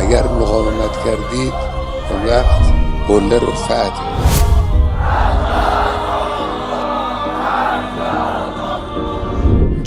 اگر مقاومت کردید اون وقت قله رو فتح.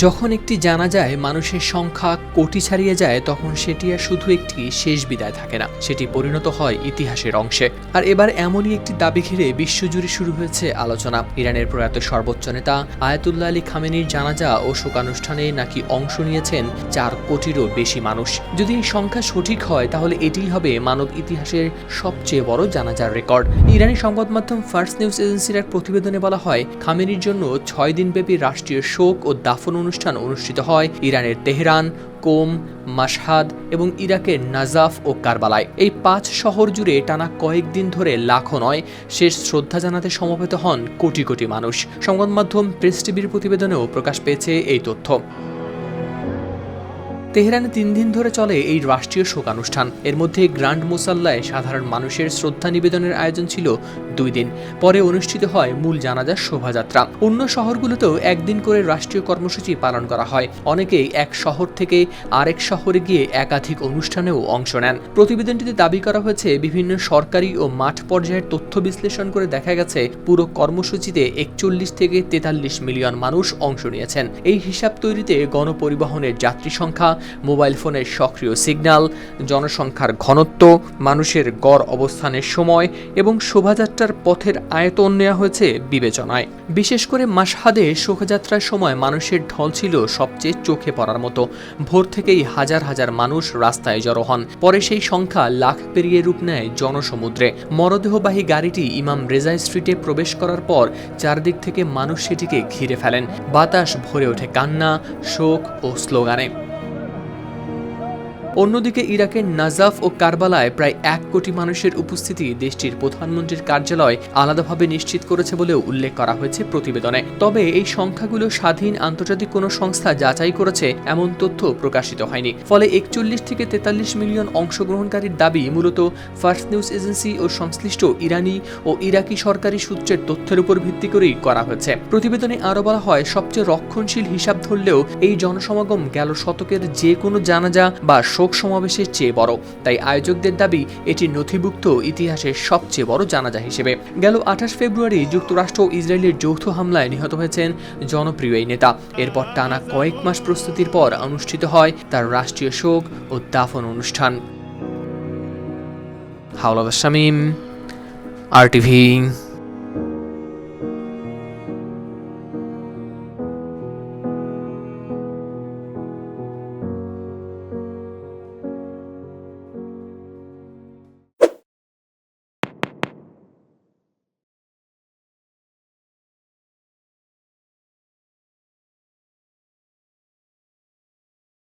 যখন একটি জানাজায় মানুষের সংখ্যা কোটি ছাড়িয়ে যায় তখন সেটি আর শুধু একটি শেষ বিদায় থাকে না, সেটি পরিণত হয় ইতিহাসের অংশে। আর এবার এমনই একটি দাবি ঘিরে বিশ্বজুড়ে শুরু হয়েছে আলোচনা। ইরানের প্রয়াত সর্বোচ্চ নেতা আয়াতুল্লাহ আলী খামেনির জানাজা ও শোকানুষ্ঠানে নাকি অংশ নিয়েছেন 4 কোটিরও বেশি মানুষ। যদি এই সংখ্যা সঠিক হয় তাহলে এটিই হবে মানব ইতিহাসের সবচেয়ে বড় জানাজার রেকর্ড। ইরানি সংবাদ মাধ্যম ফার্স্ট নিউজ এজেন্সির এক প্রতিবেদনে বলা হয়, খামেনির জন্য 6 দিনব্যাপী রাষ্ট্রীয় শোক ও দাফন অনুষ্ঠান অনুষ্ঠিত হয় ইরানের তেহরান, কোম, মাশহাদ এবং ইরাকের নাজাফ ও কারবালায়। এই 5 শহর জুড়ে টানা কয়েকদিন ধরে লাখো নয়, শেষ শ্রদ্ধা জানাতে সমবেত হন কোটি কোটি মানুষ। সংবাদ মাধ্যম প্রেস টিভির প্রতিবেদনেও প্রকাশ পেয়েছে এই তথ্য। তেহরানে 3 দিন ধরে চলে এই রাষ্ট্রীয় শোকানুষ্ঠান। এর মধ্যে গ্র্যান্ড মুসাল্লায় সাধারণ মানুষের শ্রদ্ধা নিবেদনের আয়োজন ছিল 2 দিন। পরে অনুষ্ঠিত হয় মূল জানাজার শোভাযাত্রা। অন্য শহরগুলোতেও একদিন করে রাষ্ট্রীয় কর্মসূচি পালন করা হয়। অনেকেই এক শহর থেকে আরেক শহরে গিয়ে একাধিক অনুষ্ঠানেও অংশ নেন। প্রতিবেদনটিতে দাবি করা হয়েছে, বিভিন্ন সরকারি ও মাঠ পর্যায়ের তথ্য বিশ্লেষণ করে দেখা গেছে পুরো কর্মসূচিতে 41 থেকে 43 মিলিয়ন মানুষ অংশ নিয়েছেন। এই হিসাব তৈরিতে গণপরিবহনের যাত্রী সংখ্যা, মোবাইল ফোনের সক্রিয় সিগন্যাল, জনসংখ্যার ঘনত্ব, মানুষের গড় অবস্থানের সময় এবং শোভাযাত্রার পথের আয়তন নেওয়া হয়েছে বিবেচনায়। বিশেষ করে মাশহাদে শোভাযাত্রার সময় মানুষের ঢল ছিল সবচেয়ে চোখে পড়ার মতো। ভোর থেকেই হাজার হাজার মানুষ রাস্তায় জড়ো হন। পরে সেই সংখ্যা লাখ পেরিয়ে রূপ নেয় জনসমুদ্রে। মরদেহবাহী গাড়িটি ইমাম রেজা স্ট্রিটে প্রবেশ করার পর চারদিক থেকে মানুষ সেটিকে ঘিরে ফেলেন। বাতাস ভরে ওঠে কান্না, শোক ও স্লোগানে। অন্যদিকে ইরাকের নাজাফ ও কারবালায় প্রায় 1 কোটি মানুষের উপস্থিতি দেশটির প্রধানমন্ত্রীর কার্যালয় আলাদাভাবে নিশ্চিত করেছে বলেও উল্লেখ করা হয়েছে প্রতিবেদনে। তবে এই সংখ্যাগুলো স্বাধীন আন্তর্জাতিক কোনো সংস্থা যাচাই করেছে এমন তথ্য প্রকাশিত হয়নি। ফলে 41 থেকে 43 মিলিয়ন অংশগ্রহণকারীর দাবি মূলত ফার্স্ট নিউজ এজেন্সি ও সংশ্লিষ্ট ইরানি ও ইরাকি সরকারি সূত্রের তথ্যের উপর ভিত্তি করেই করা হয়েছে। প্রতিবেদনে আরও বলা হয়, সবচেয়ে রক্ষণশীল হিসাব ধরলেও এই জনসমাগম গেল শতকের যে কোনো জানাজা বা শোক সমাবেশের চেয়ে বড়। তাই আয়োজকদের দাবি এটি নথিভুক্ত ইতিহাসের সবচেয়ে বড় জানাজা হিসেবে। গেল 28 ফেব্রুয়ারি যুক্তরাষ্ট্র ও ইসরায়েলের যৌথ হামলায় নিহত হয়েছেন জনপ্রিয় এই নেতা। এরপর টানা কয়েক মাস প্রস্তুতির পর অনুষ্ঠিত হয় তার রাষ্ট্রীয় শোক ও দাফন অনুষ্ঠান। হাওলাদার শামীম, RTV।